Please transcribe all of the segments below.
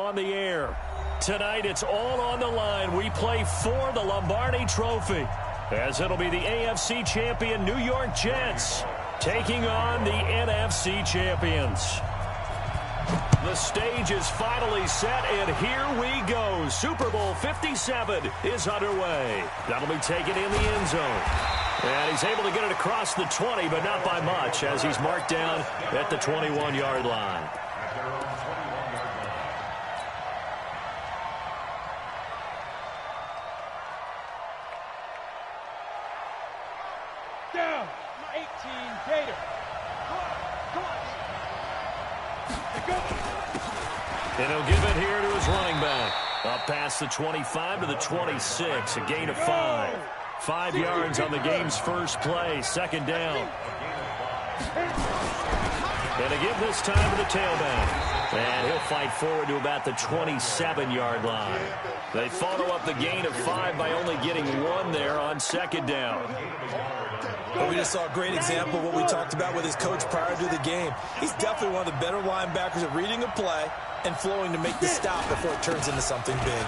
on the air. Tonight, it's all on the line. We play for the Lombardi Trophy, as it'll be the AFC champion New York Jets taking on the NFC champions. The stage is finally set, and here we go. Super Bowl 57 is underway. That'll be taken in the end zone. And he's able to get it across the 20, but not by much, as he's marked down at the 21-yard line. Down, 18, Gator. Come on. And he'll give it here to his running back. Up past the 25 to the 26, a gain of 5. 5 yards on the game's first play, second down. And again this time to the tailback. And he'll fight forward to about the 27-yard line. They follow up the gain of 5 by only getting 1 there on second down. Well, we just saw a great example of what we talked about with his coach prior to the game. He's definitely one of the better linebackers at reading a play and flowing to make the stop before it turns into something big.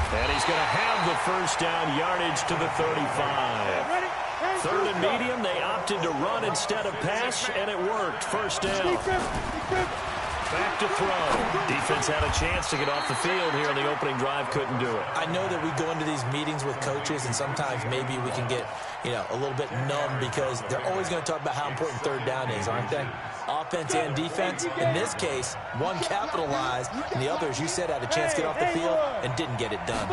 And he's going to have the first down yardage to the 35. Third and medium, they opted to run instead of pass, and it worked. First down. Back to throw. Defense had a chance to get off the field here in the opening drive, couldn't do it. I know that we go into these meetings with coaches, and sometimes maybe we can get, a little bit numb because they're always going to talk about how important third down is, aren't they? Offense and defense. In this case, one capitalized, and the other, as you said, had a chance to get off the field and didn't get it done.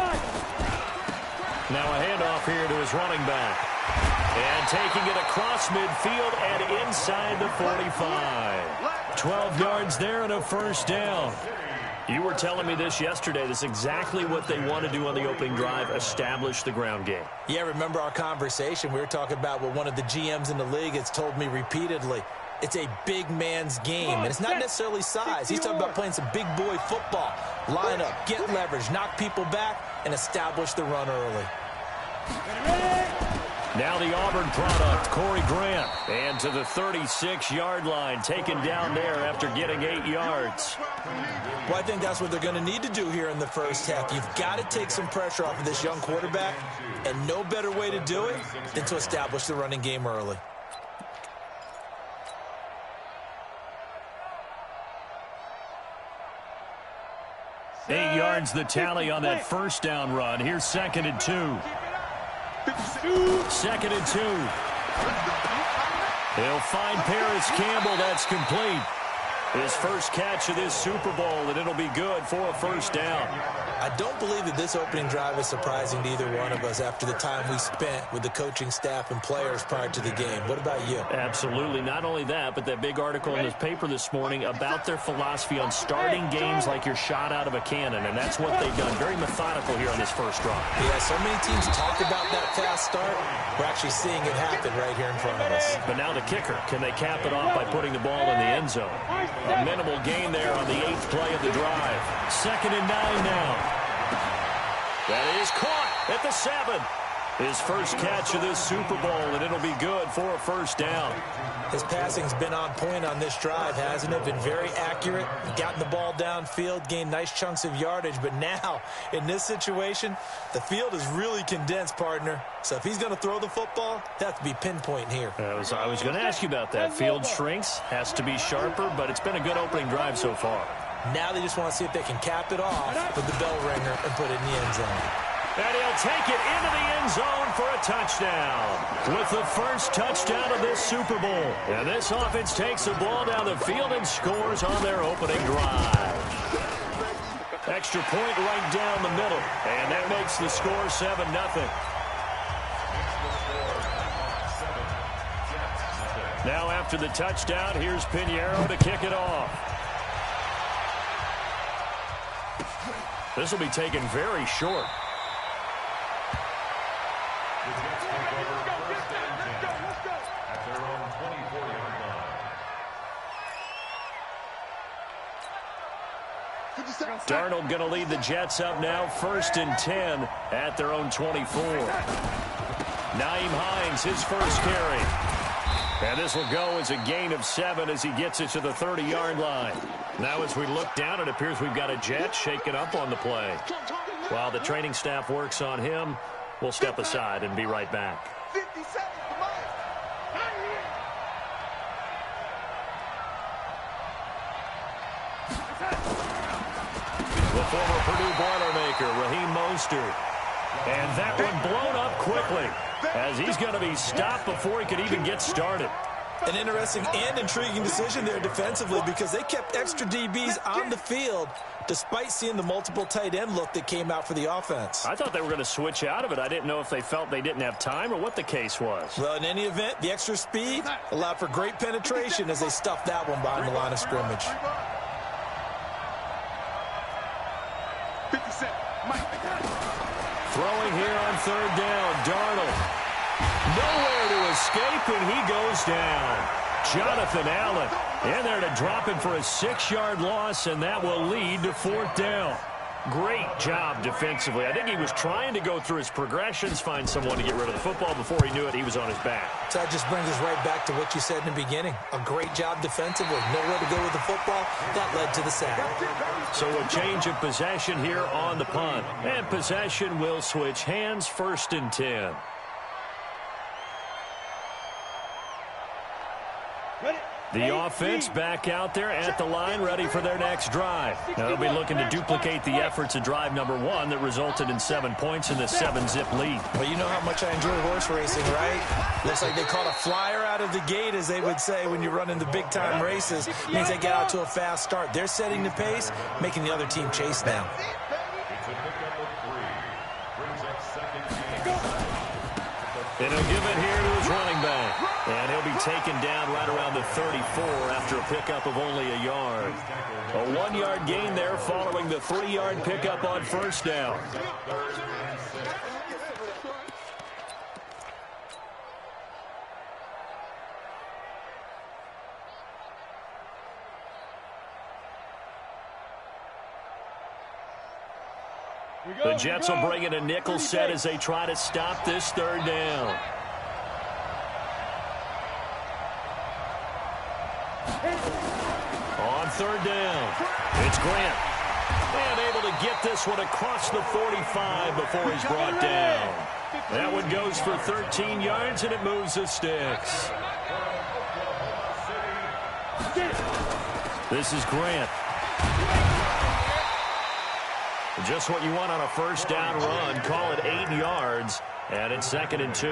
Now a handoff here to his running back. And taking it across midfield and inside the 45. 12 yards there and a first down. You were telling me this yesterday. This is exactly what they want to do on the opening drive, establish the ground game. Yeah, remember our conversation? We were talking about what one of the GMs in the league has told me repeatedly. It's a big man's game, and it's not necessarily size. He's talking about playing some big boy football. Line up, get leverage, knock people back, and establish the run early. Now the Auburn product, Corey Grant. And to the 36-yard line, taken down there after getting 8 yards. Well, I think that's what they're going to need to do here in the first half. You've got to take some pressure off of this young quarterback, and no better way to do it than to establish the running game early. Eight yards the tally on that first down run. Here's 2nd and 2. 2nd and 2. He'll find Paris Campbell. That's complete. His first catch of this Super Bowl, and it'll be good for a first down. I don't believe that this opening drive is surprising to either one of us after the time we spent with the coaching staff and players prior to the game. What about you? Absolutely. Not only that, but that big article in the paper this morning about their philosophy on starting games like you're shot out of a cannon, and that's what they've done. Very methodical here on this first drive. Yeah, so many teams talk about that fast start. We're actually seeing it happen right here in front of us. But now the kicker. Can they cap it off by putting the ball in the end zone? A minimal gain there on the 8th play of the drive. 2nd and 9 now. That is caught at the 7. His first catch of this Super Bowl, and it'll be good for a first down. His passing's been on point on this drive, hasn't it? Been very accurate, gotten the ball downfield, gained nice chunks of yardage, but now, in this situation, the field is really condensed, partner. So if he's going to throw the football, that has to be pinpoint here. I was going to ask you about that. Field shrinks, has to be sharper, but it's been a good opening drive so far. Now they just want to see if they can cap it off with the bell ringer and put it in the end zone. And he'll take it into the end zone for a touchdown. With the first touchdown of this Super Bowl. And this offense takes the ball down the field and scores on their opening drive. Extra point right down the middle. And that makes the score 7-0. Now after the touchdown, here's Pinheiro to kick it off. This will be taken very short. Darnold going to lead the Jets up now, 1st and 10 at their own 24. Nyheim Hines, his first carry. And this will go as a gain of 7 as he gets it to the 30-yard line. Now as we look down, it appears we've got a Jet shaken up on the play. While the training staff works on him, we'll step aside and be right back. 57, come on. The former Purdue Boilermaker, Raheem Mostert. And that one blown up quickly as he's going to be stopped before he could even get started. An interesting and intriguing decision there defensively because they kept extra DBs on the field despite seeing the multiple tight end look that came out for the offense. I thought they were going to switch out of it. I didn't know if they felt they didn't have time or what the case was. Well, in any event, the extra speed allowed for great penetration as they stuffed that one behind the line of scrimmage. 57, Mike. Throwing here on third down, Darnold. Nowhere to escape, and he goes down. Jonathan Allen in there to drop him for a 6-yard loss, and that will lead to fourth down. Great job defensively. I think he was trying to go through his progressions, find someone to get rid of the football. Before he knew it, he was on his back. So that just brings us right back to what you said in the beginning. A great job defensively. Nowhere to go with the football. That led to the sack. So a change of possession here on the punt. And possession will switch hands, 1st and 10. The offense back out there at the line, ready for their next drive. Now they'll be looking to duplicate the efforts of drive number 1 that resulted in 7 points in the 7-zip lead. Well, you know how much I enjoy horse racing, right? Looks like they caught a flyer out of the gate, as they would say when you run into big-time races. It means they get out to a fast start. They're setting the pace, making the other team chase now. And he'll give it here to his running back. And he'll be taken down right around the 34 after a pickup of only a yard. A 1-yard gain there following the 3-yard pickup on first down. The Jets will bring in a nickel set as they try to stop this third down. On third down, it's Grant. And able to get this one across the 45 before he's brought down. That one goes for 13 yards, and it moves the sticks. This is Grant. Just what you want on a first down run. Call it 8 yards, and it's 2nd and 2.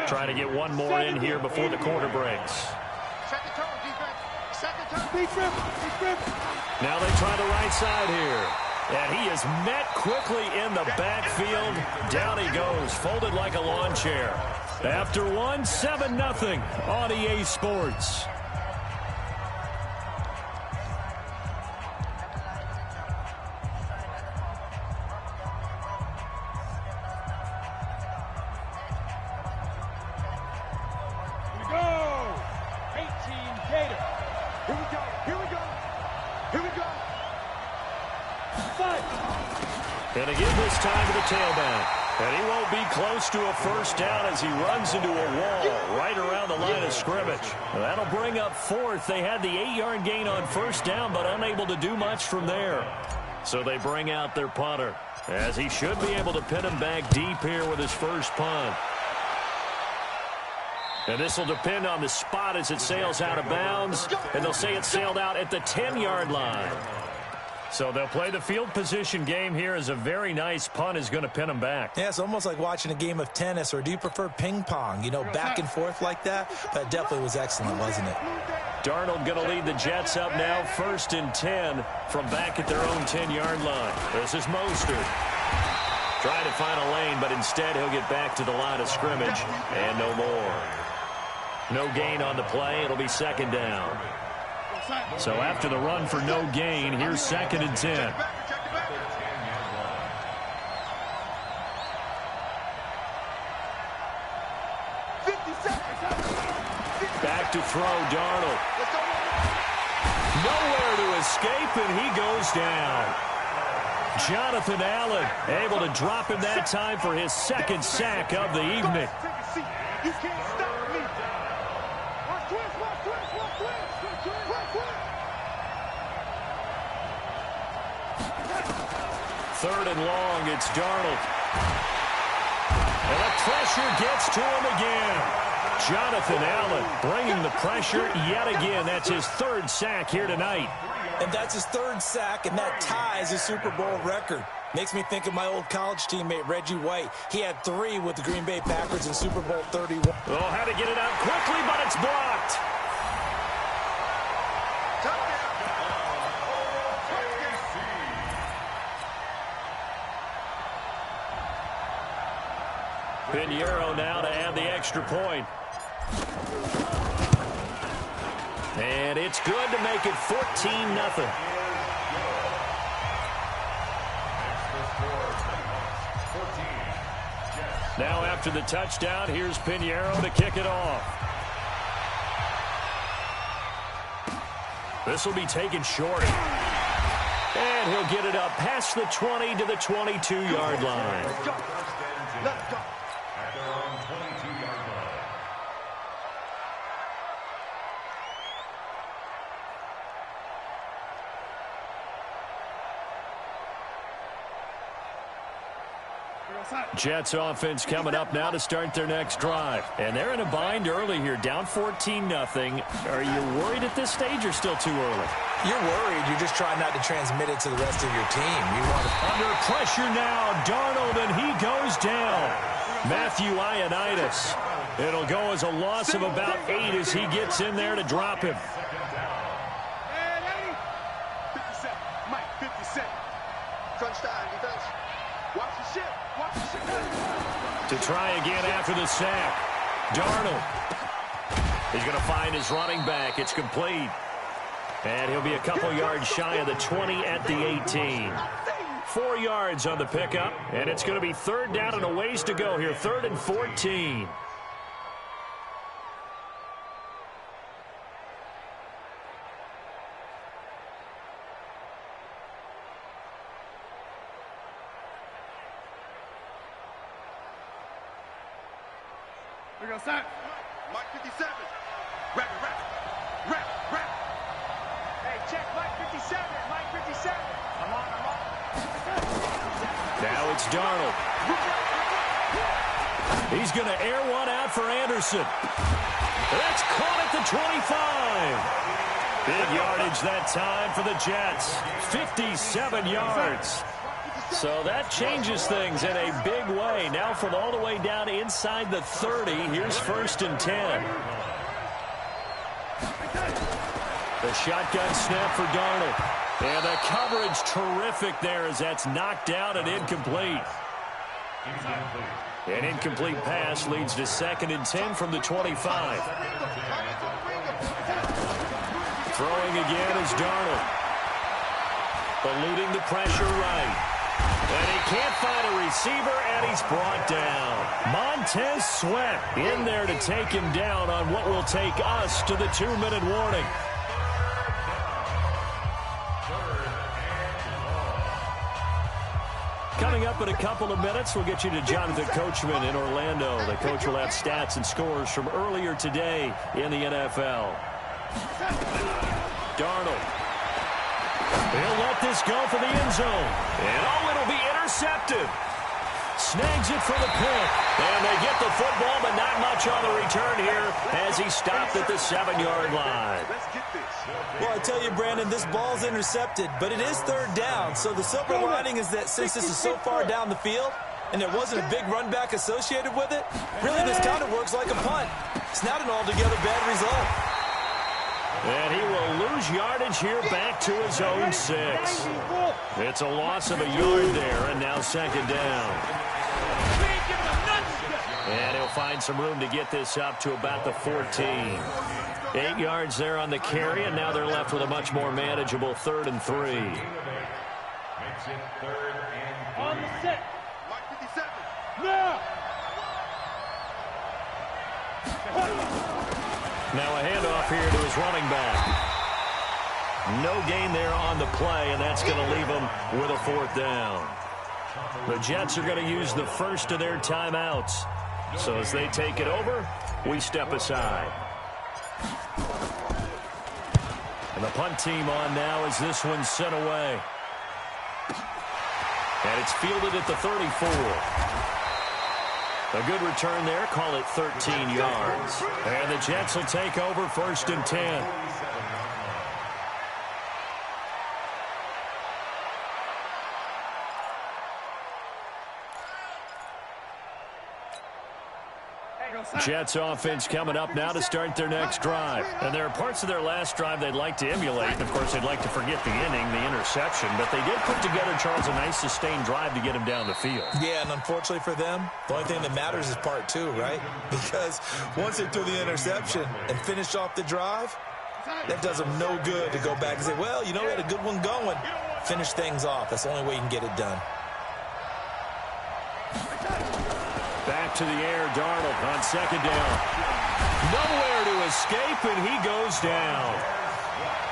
Trying to get one more in here before the quarter breaks. Second turn, defense. Second turn. Now they try the right side here. And he is met quickly in the backfield. Down he goes, folded like a lawn chair. After one, 7-0 on EA Sports. Gonna give this time to the tailback. And he won't be close to a first down as he runs into a wall right around the line of scrimmage. That'll bring up 4th. They had the 8-yard gain on first down, but unable to do much from there. So they bring out their punter, as he should be able to pin him back deep here with his first punt. And this will depend on the spot as it sails out of bounds. And they'll say it sailed out at the 10-yard line. So they'll play the field position game here as a very nice punt is going to pin them back. Yeah, it's almost like watching a game of tennis, or do you prefer ping pong? You know, back and forth like that? That definitely was excellent, wasn't it? Darnold going to lead the Jets up now, 1st and 10 from back at their own 10-yard line. This is Mostert. Trying to find a lane, but instead he'll get back to the line of scrimmage and no more. No gain on the play. It'll be 2nd down. So after the run for no gain, here's 2nd and 10. Back to throw, Darnold. Nowhere to escape, and he goes down. Jonathan Allen able to drop him that time for his second sack of the evening. You can't stop me. Watch twist, watch twist, watch twist, watch twist. Third and long, it's Darnold. And the pressure gets to him again. Jonathan Allen bringing the pressure yet again. That's his third sack here tonight. And that's his third sack, and that ties his Super Bowl record. Makes me think of my old college teammate, Reggie White. He had 3 with the Green Bay Packers in Super Bowl 31. Oh, had to get it out quickly, but it's blocked. Pinheiro now to add the extra point. And it's good to make it 14-0. Now after the touchdown, here's Pinheiro to kick it off. This will be taken short. And he'll get it up past the 20 to the 22-yard line. Let's go. Jets offense coming up now to start their next drive. And they're in a bind early here, down 14-0. Are you worried at this stage or still too early? You're worried. You're just trying not to transmit it to the rest of your team. You want to... Under pressure now, Darnold, and he goes down. Matthew Ioannidis. It'll go as a loss of about 8 as he gets in there to drop him. And 57. Mike, 57. Crunch time, defense. Watch the ship. Watch the ship. To try again after the sack. Darnold. He's going to find his running back. It's complete. And he'll be a couple yards shy of the 20 at the 18. 4 yards on the pickup. And it's going to be third down and a ways to go here. 3rd and 14. We're going to start. Mike 57. Wrap it, wrap it. Wrap, wrap. Hey, check Mike 57. Mike 57. I'm on, I'm on. Now it's Darnold. He's going to air one out for Anderson. That's caught at the 25. Big yardage that time for the Jets. 57 yards. So that changes things in a big way. Now from all the way down inside the 30, here's 1st and 10. The shotgun snap for Darnold. And the coverage terrific there as that's knocked down and incomplete. An incomplete pass leads to 2nd and 10 from the 25. Throwing again is Darnold. Eluding the pressure right. And he can't find a receiver, and he's brought down. Montez Sweat in there to take him down on what will take us to the 2-minute warning. Coming up in a couple of minutes, we'll get you to Jonathan Coachman in Orlando. The coach will have stats and scores from earlier today in the NFL. Darnold. He'll let this go for the end zone. And oh, it'll be intercepted. Snags it for the pick. And they get the football, but not much on the return here as he stopped at the 7-yard line. Well, I tell you, Brandon, this ball's intercepted, but it is 3rd down. So the silver lining is that since this is so far down the field and there wasn't a big run back associated with it, really this kind of works like a punt. It's not an altogether bad result. And he will lose yardage here back to his own 6. It's a loss of a yard there, and now 2nd down. And he'll find some room to get this up to about the 14. 8 yards there on the carry, and now they're left with a much more manageable 3rd and 3. On the set. Mike 57. Now. Now a handoff here to his running back. No gain there on the play, and that's going to leave them with a 4th down. The Jets are going to use the first of their timeouts. So as they take it over, we step aside. And the punt team on now as this one's sent away. And it's fielded at the 34. A good return there. Call it 13 yards. And the Jets will take over 1st and 10. Jets offense coming up now to start their next drive. And there are parts of their last drive they'd like to emulate. And, of course, they'd like to forget the inning, the interception. But they did put together, Charles, a nice sustained drive to get him down the field. Yeah, and unfortunately for them, the only thing that matters is part 2, right? Because once they threw the interception and finished off the drive, that does them no good to go back and say, well, you know, we had a good one going. Finish things off. That's the only way you can get it done. Back to the air, Darnold on 2nd down. Nowhere to escape, and he goes down.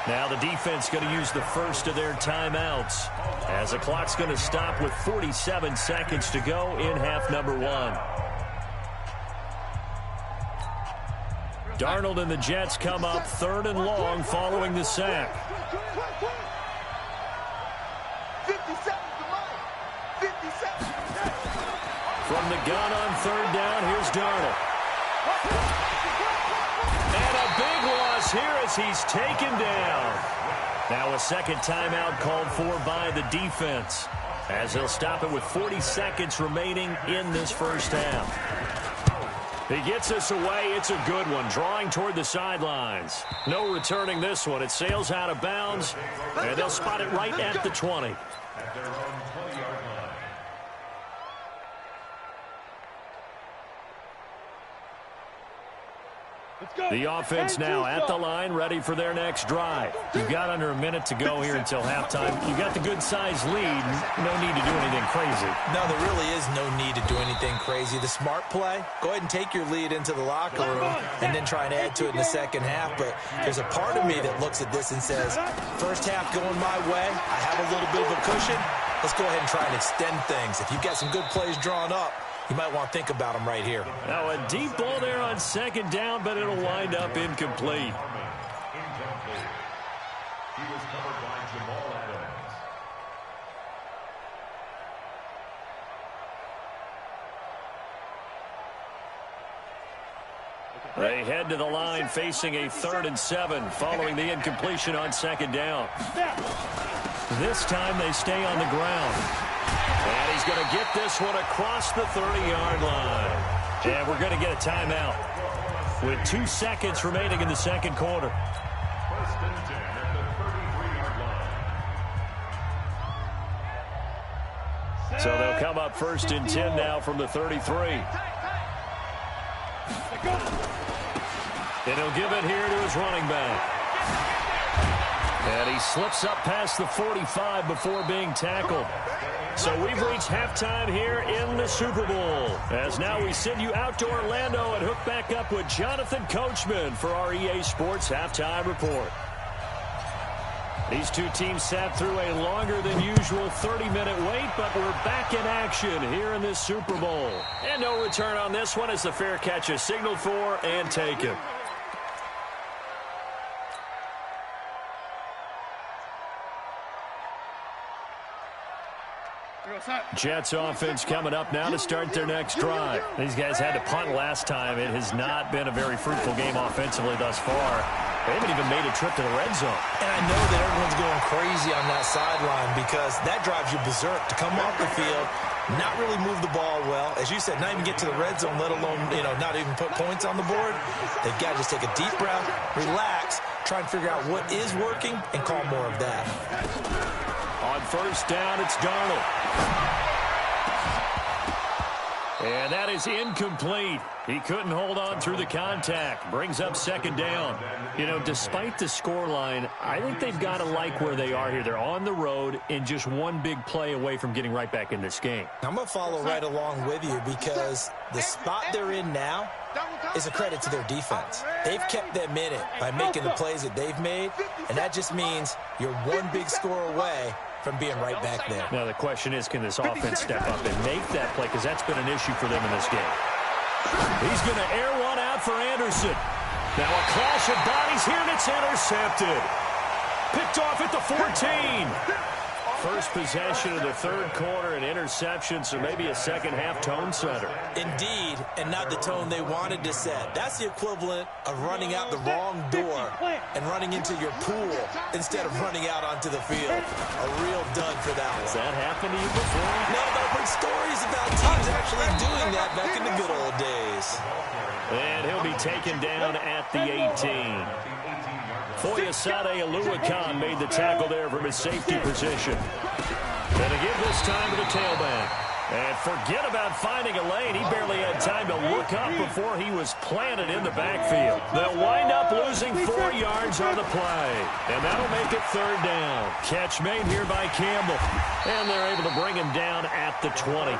Now the defense going to use the first of their timeouts as the clock's going to stop with 47 seconds to go in half number 1. Darnold and the Jets come up 3rd and long following the sack. 57 to mine. 57. From the gun on 3rd down, here's Darnold. And a big loss here as he's taken down. Now a 2nd timeout called for by the defense as they'll stop it with 40 seconds remaining in this first half. He gets us away. It's a good one, drawing toward the sidelines. No returning this one. It sails out of bounds, and they'll spot it right at the 20. The offense now at the line, ready for their next drive. You've got under a minute to go here until halftime. You've got the good-sized lead. No need to do anything crazy. No, there really is no need to do anything crazy. The smart play, go ahead and take your lead into the locker room and then try and add to it in the second half. But there's a part of me that looks at this and says, first half going my way, I have a little bit of a cushion. Let's go ahead and try and extend things. If you've got some good plays drawn up, you might want to think about them right here. Now a deep ball there on 2nd down, but it'll wind up incomplete. They head to the line facing a 3rd and 7 following the incompletion on 2nd down. This time they stay on the ground. And he's going to get this one across the 30-yard line. And we're going to get a timeout with 2 seconds remaining in the second quarter. So they'll come up 1st and 10 now from the 33. And he'll give it here to his running back. And he slips up past the 45 before being tackled. So we've reached halftime here in the Super Bowl. As now we send you out to Orlando and hook back up with Jonathan Coachman for our EA Sports Halftime Report. These two teams sat through a longer than usual 30-minute wait, but we're back in action here in this Super Bowl. And no return on this one as the fair catch is signaled for and taken. Jets offense coming up now to start their next drive. These guys had to punt last time. It has not been a very fruitful game offensively thus far. They haven't even made a trip to the red zone. And I know that everyone's going crazy on that sideline because that drives you berserk to come off the field, not really move the ball well. As you said, not even get to the red zone, let alone, not even put points on the board. They've got to just take a deep breath, relax, try and figure out what is working, and call more of that. On 1st down, it's Darnold. And that is incomplete. He couldn't hold on through the contact. Brings up second down. You know, despite the scoreline, I think they've got to like where they are here. They're on the road and just one big play away from getting right back in this game. I'm going to follow right along with you because the spot they're in now is a credit to their defense. They've kept them in it by making the plays that they've made, and that just means you're one big score away from being right back there. Now the question is, can this offense step up and make that play? Because that's been an issue for them in this game. He's going to air one out for Anderson. Now a clash of bodies here, and it's intercepted. Picked off at the 14. First possession of the third quarter, an interception, so maybe a second-half tone setter. Indeed, and not the tone they wanted to set. That's the equivalent of running out the wrong door and running into your pool instead of running out onto the field. A real dud for that one. Has that happened to you before? No, but stories about teams actually doing that back in the good old days. And he'll be taken down at the 18. Foyesade Aluakan made the tackle there from his safety position. And to give this time to the tailback. And forget about finding a lane. He barely had time to look up before he was planted in the backfield. They'll wind up losing 4 yards on the play. And that'll make it third down. Catch made here by Campbell. And they're able to bring him down at the 20.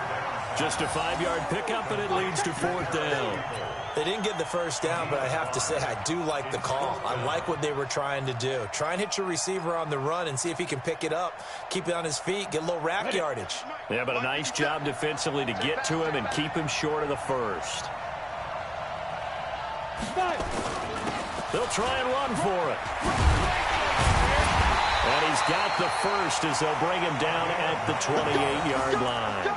Just a 5-yard pickup, and it leads to fourth down. They didn't get the first down, but I have to say I do like the call. I like what they were trying to do. Try and hit your receiver on the run and see if he can pick it up, keep it on his feet, get a little rack yardage. Yeah, but a nice job defensively to get to him and keep him short of the first. They'll try and run for it. And he's got the first as they'll bring him down at the 28-yard line.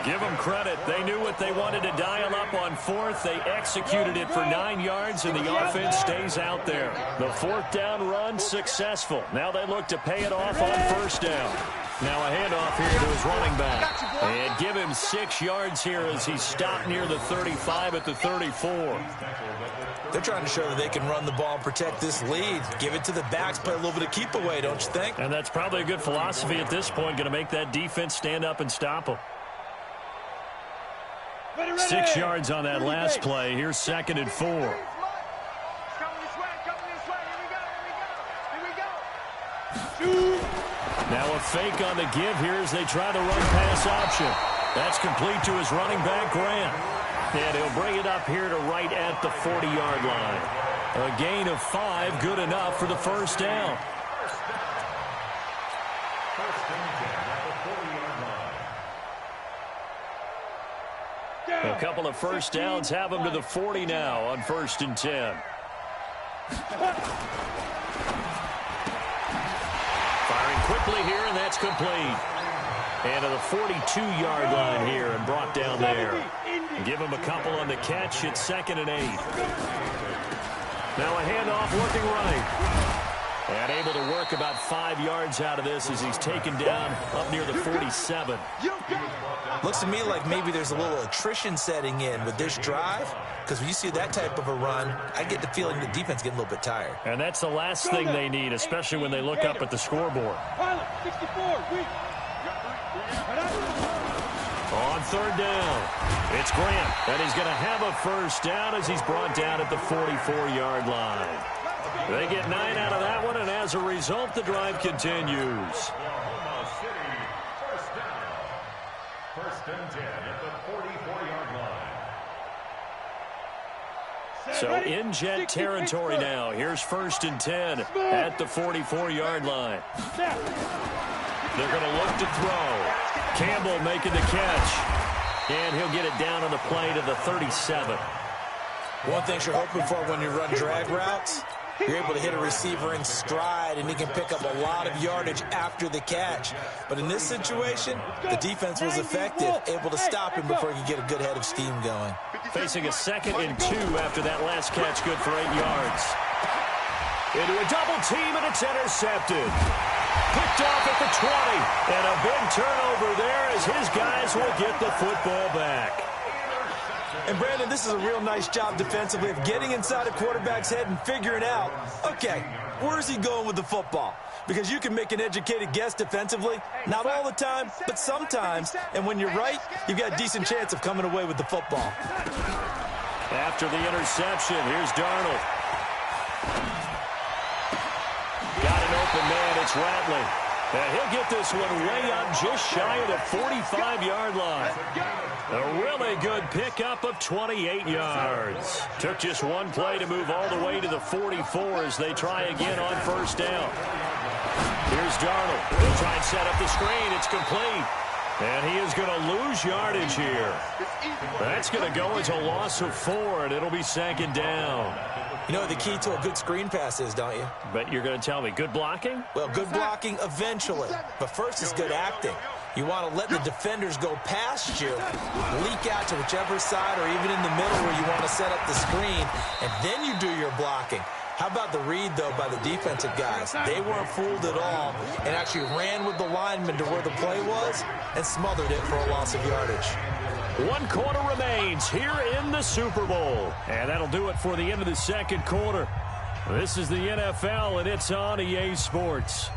Give them credit. They knew what they wanted to dial up on fourth. They executed it for 9 yards, and the offense stays out there. The fourth down run successful. Now they look to pay it off on first down. Now a handoff here to his running back. And give him 6 yards here as he stopped near the 35 at the 34. They're trying to show that they can run the ball and protect this lead. Give it to the backs, play a little bit of keep away, don't you think? And that's probably a good philosophy at this point, going to make that defense stand up and stop them. 6 yards on that last play. Here's 2nd and 4. Now a fake on the give here as they try the run pass option. That's complete to his running back, Grant. And he'll bring it up here to right at the 40-yard line. A gain of 5, good enough for the first down. A couple of first downs have them to the 40 now on 1st and 10. Firing quickly here, and that's complete. And to the 42-yard line here and brought down there. Give him a couple on the catch. It's 2nd and 8. Now a handoff looking right. And able to work about 5 yards out of this as he's taken down up near the 47. Looks to me like maybe there's a little attrition setting in with this drive, because when you see that type of a run, I get the feeling the defense getting a little bit tired. And that's the last thing they need, especially when they look up at the scoreboard. On third down, it's Grant, and he's going to have a first down as he's brought down at the 44-yard line. They get 9 out of that one, and as a result, the drive continues. First and 10 at the 44-yard line. So in jet territory now. Here's 1st and 10 at the 44-yard line. They're going to look to throw. Campbell making the catch. And he'll get it down on the play to the 37. One thing you're hoping for when you run drag routes, you're able to hit a receiver in stride, and he can pick up a lot of yardage after the catch. But in this situation, the defense was effective, able to stop him before he could get a good head of steam going. Facing a 2nd and 2 after that last catch, good for 8 yards. Into a double team, and it's intercepted. Picked off at the 20, and a big turnover there as his guys will get the football back. And, Brandon, this is a real nice job defensively of getting inside a quarterback's head and figuring out, okay, where's he going with the football? Because you can make an educated guess defensively, not all the time, but sometimes. And when you're right, you've got a decent chance of coming away with the football. After the interception, here's Darnold. Got an open man, it's Rattling. And he'll get this one way up just shy of the 45-yard line. A really good pickup of 28 yards. Took just one play to move all the way to the 44 as they try again on first down. Here's Darnold. He'll try and set up the screen. It's complete. And he is going to lose yardage here. That's going to go as a loss of 4, and it'll be second down. You know what the key to a good screen pass is, don't you? But you're going to tell me, good blocking? Well, good blocking eventually. But first is good acting. You want to let the defenders go past you, leak out to whichever side or even in the middle where you want to set up the screen, and then you do your blocking. How about the read, though, by the defensive guys? They weren't fooled at all and actually ran with the lineman to where the play was and smothered it for a loss of yardage. 1 quarter remains here in the Super Bowl. And that'll do it for the end of the second quarter. This is the NFL, and it's on EA Sports.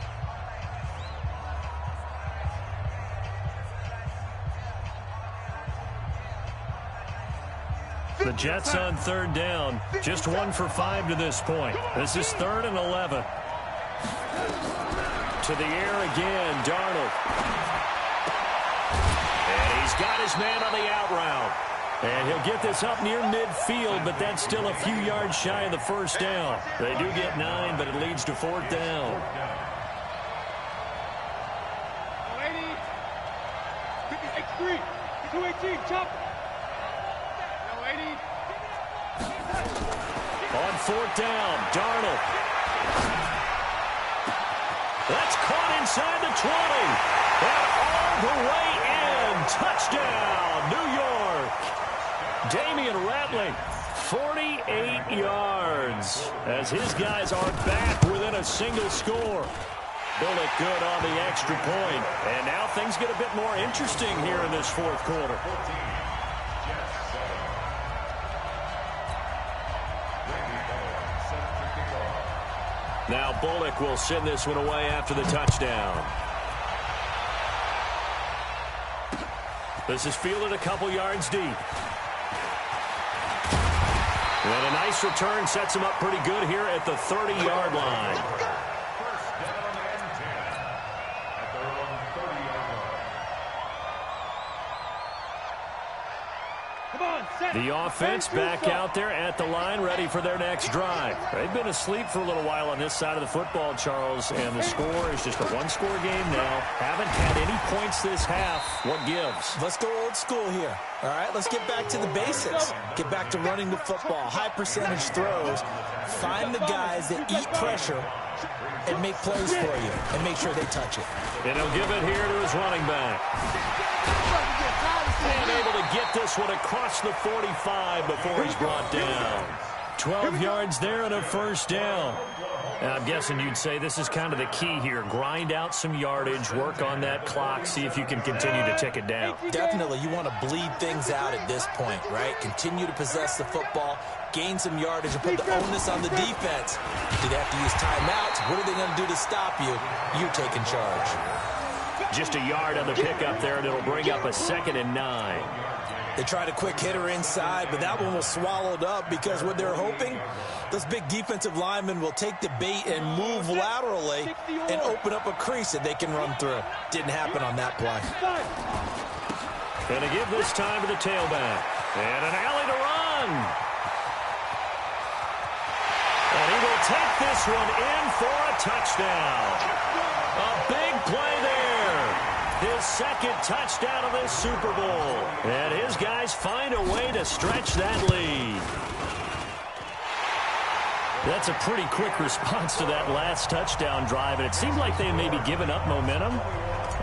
The Jets on third down. Just 1 for 5 to this point. This is 3rd and 11. To the air again, Darnold. And he's got his man on the out route. And he'll get this up near midfield, but that's still a few yards shy of the first down. They do get 9, but it leads to 4th down. 280, 218, chop. On 4th down, Darnold. That's caught inside the 20. And all the way in. Touchdown, New York. Damian Rattling, 48 yards. As his guys are back within a single score. Bullock good on the extra point. And now things get a bit more interesting here in this 4th quarter. Now Bullock will send this one away after the touchdown. This is fielded a couple yards deep. And a nice return sets him up pretty good here at the 30-yard line. The offense back out there at the line, ready for their next drive. They've been asleep for a little while on this side of the football, Charles, and the score is just a one-score game now. Haven't had any points this half. What gives? Let's go old school here. All right, let's get back to the basics. Get back to running the football, high percentage throws. Find the guys that eat pressure and make plays for you and make sure they touch it. And he'll give it here to his running back. And able to get this one across the 45 before he's brought down. 12 yards there and a first down. And I'm guessing you'd say this is kind of the key here. Grind out some yardage, work on that clock, see if you can continue to tick it down. Definitely. You want to bleed things out at this point, right? Continue to possess the football, gain some yardage, and put the onus on the defense. Do they have to use timeouts? What are they going to do to stop you? You're taking charge. Just a yard on the pickup there, and it'll bring up a 2nd and 9. They tried a quick hitter inside, but that one was swallowed up because what they're hoping, those big defensive linemen will take the bait and move laterally and open up a crease that they can run through. Didn't happen on that play. Going to give this time to the tailback. And an alley to run. And he will take this one in for a touchdown. A big play there. His 2nd touchdown of this Super Bowl. And his guys find a way to stretch that lead. That's a pretty quick response to that last touchdown drive. And it seemed like they may be giving up momentum.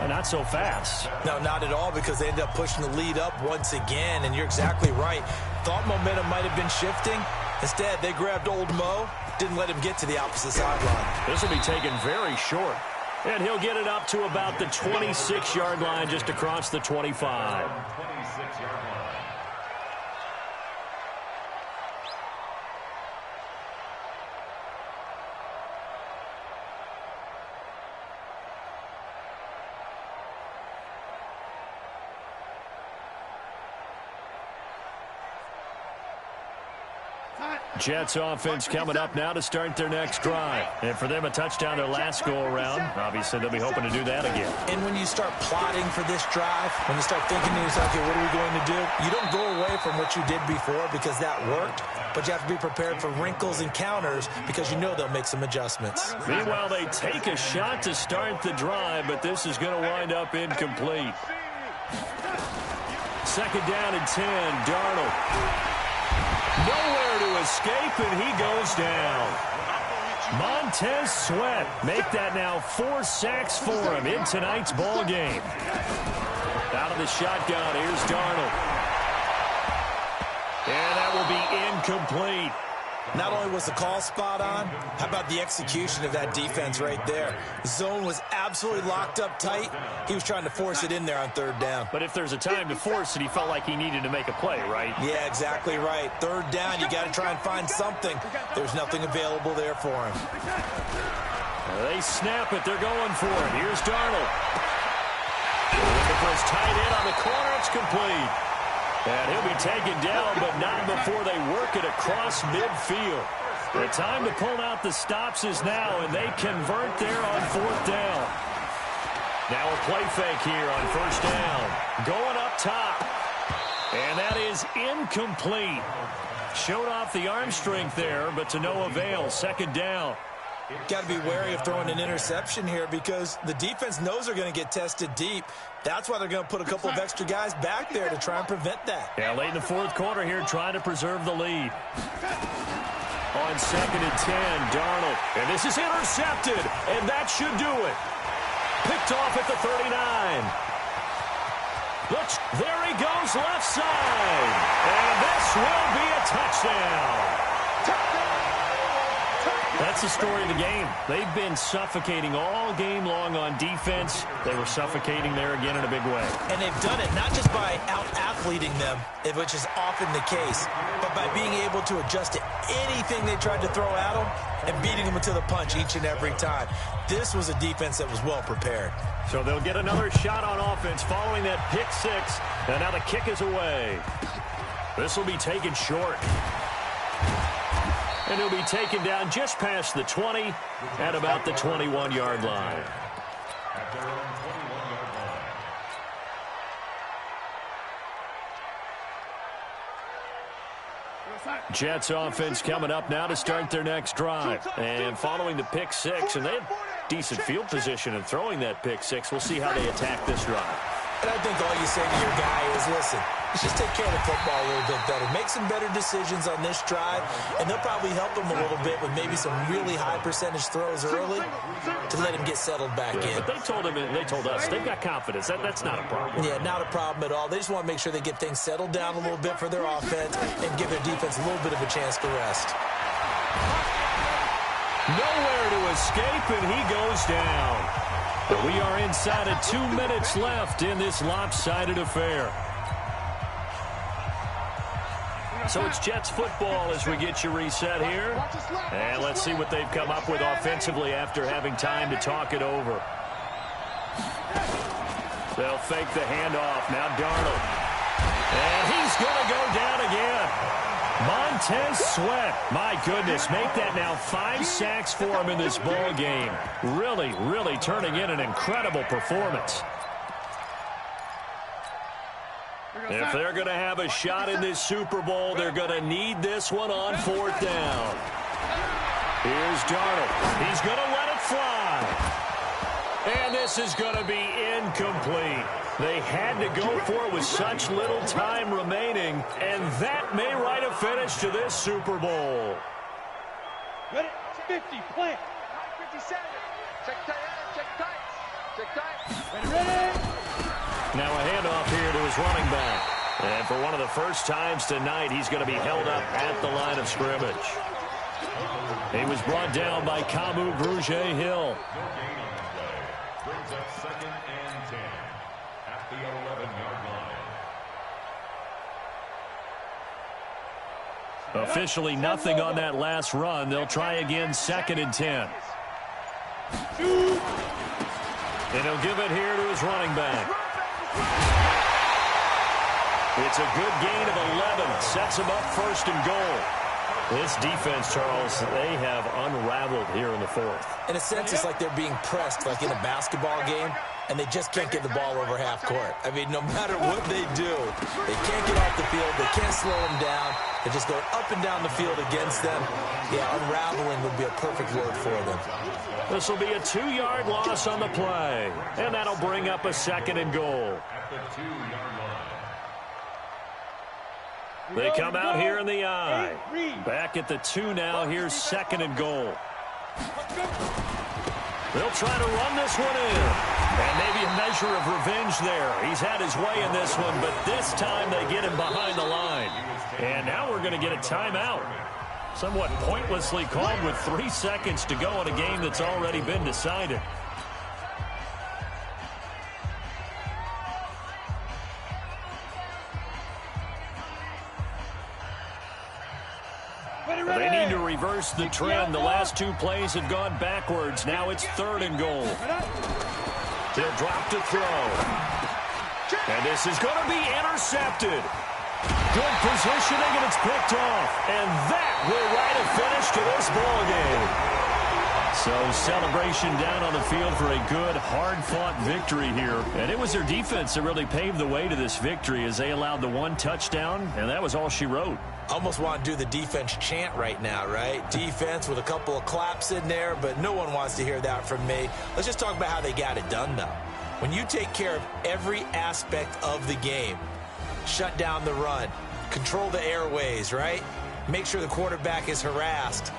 Not so fast. No, not at all, because they ended up pushing the lead up once again. And you're exactly right. Thought momentum might have been shifting. Instead, they grabbed old Mo. Didn't let him get to the opposite sideline. This will be taken very short. And he'll get it up to about the 26-yard line, just across the 25. Jets offense coming up now to start their next drive. And for them, a touchdown their last go-around. Obviously, they'll be hoping to do that again. And when you start plotting for this drive, when you start thinking to yourself, okay, what are we going to do? You don't go away from what you did before because that worked, but you have to be prepared for wrinkles and counters because you know they'll make some adjustments. Meanwhile, they take a shot to start the drive, but this is going to wind up incomplete. Second down and 10, Darnold. Nowhere to escape, and he goes down. Montez Sweat make that now 4 sacks for him in tonight's ball game. Out of the shotgun, here's Darnold. And that will be incomplete. Not only was the call spot on, how about the execution of that defense right there? The zone was absolutely locked up tight. He was trying to force it in there on third down. But if there's a time to force it, he felt like he needed to make a play, right? Yeah, exactly right. Third down, you got to try and find something. There's nothing available there for him. They snap it. They're going for it. Here's Darnold. Looking for his tight end on the corner. It's complete. And he'll be taken down, but not before they work it across midfield. The time to pull out the stops is now, and they convert there on fourth down. Now a play fake here on first down. Going up top. And that is incomplete. Showed off the arm strength there, but to no avail. Second down. Got to be wary of throwing an interception here because the defense knows they're going to get tested deep. That's why they're going to put a couple of extra guys back there to try and prevent that. Yeah, late in the fourth quarter here, trying to preserve the lead. On second and 10, Darnold. And this is intercepted, and that should do it. Picked off at the 39. Looks, there he goes, left side. And this will be a touchdown. That's the story of the game. They've been suffocating all game long on defense. They were suffocating there again in a big way. And they've done it not just by out-athleting them, which is often the case, but by being able to adjust to anything they tried to throw at them and beating them to the punch each and every time. This was a defense that was well prepared. So they'll get another shot on offense following that pick six. And now the kick is away. This will be taken short. And he'll be taken down just past the 20 at about the 21-yard line. Jets offense coming up now to start their next drive. And following the pick six, and they had decent field position in throwing that pick six. We'll see how they attack this drive. And I think all you say to your guy is, listen, just take care of the football a little bit better. Make some better decisions on this drive, and they'll probably help him a little bit with maybe some really high percentage throws early to let him get settled back in. But they told us, they've got confidence. That's not a problem. Yeah, not a problem at all. They just want to make sure they get things settled down a little bit for their offense and give their defense a little bit of a chance to rest. Nowhere to escape, and he goes down. But we are inside of 2 minutes left in this lopsided affair. So it's Jets football as we get you reset here. And let's see what they've come up with offensively after having time to talk it over. They'll fake the handoff. Now Darnold. And he's going to go down again. Montez Sweat, my goodness, make that now 5 sacks for him in this ball game. Really, really turning in an incredible performance. If they're going to have a shot in this Super Bowl, they're going to need this one on fourth down. Here's Darnold. He's going to let it fly. And this is going to be incomplete. They had to go for it with such little time remaining, and that may write a finish to this Super Bowl. Ready? 50, plant. 57. Check tight, check tight. Check tight. Ready? Now a handoff here to his running back. And for one of the first times tonight, he's going to be held up at the line of scrimmage. He was brought down by Kamu Grugier-Hill. Brings up second and 10 at the 11-yard line. Officially nothing on that last run. They'll try again second and 10. And he'll give it here to his running back. It's a good gain of 11. Sets him up first and goal. This defense, Charles, they have unraveled here in the fourth. In a sense, it's like they're being pressed like in a basketball game, and they just can't get the ball over half court. I mean, no matter what they do, they can't get off the field. They can't slow them down. They're just going up and down the field against them. Yeah, unraveling would be a perfect word for them. This will be a 2-yard loss on the play, and that'll bring up a 2nd and goal. At the 2-yard line. They come out here in the I. Back at the 2 now. Here's 2nd and goal. They'll try to run this one in. And maybe a measure of revenge there. He's had his way in this one, but this time they get him behind the line. And now we're going to get a timeout. Somewhat pointlessly called with 3 seconds to go in a game that's already been decided. They need to reverse the trend. The last 2 plays have gone backwards. Now it's 3rd and goal. He'll drop to throw. And this is going to be intercepted. Good positioning, and it's picked off. And that will write a finish to this ball game. So celebration down on the field for a good, hard-fought victory here. And it was their defense that really paved the way to this victory as they allowed the 1 touchdown, and that was all she wrote. Almost want to do the defense chant right now, right? Defense with a couple of claps in there, but no one wants to hear that from me. Let's just talk about how they got it done, though. When you take care of every aspect of the game, shut down the run, control the airways, right? Make sure the quarterback is harassed.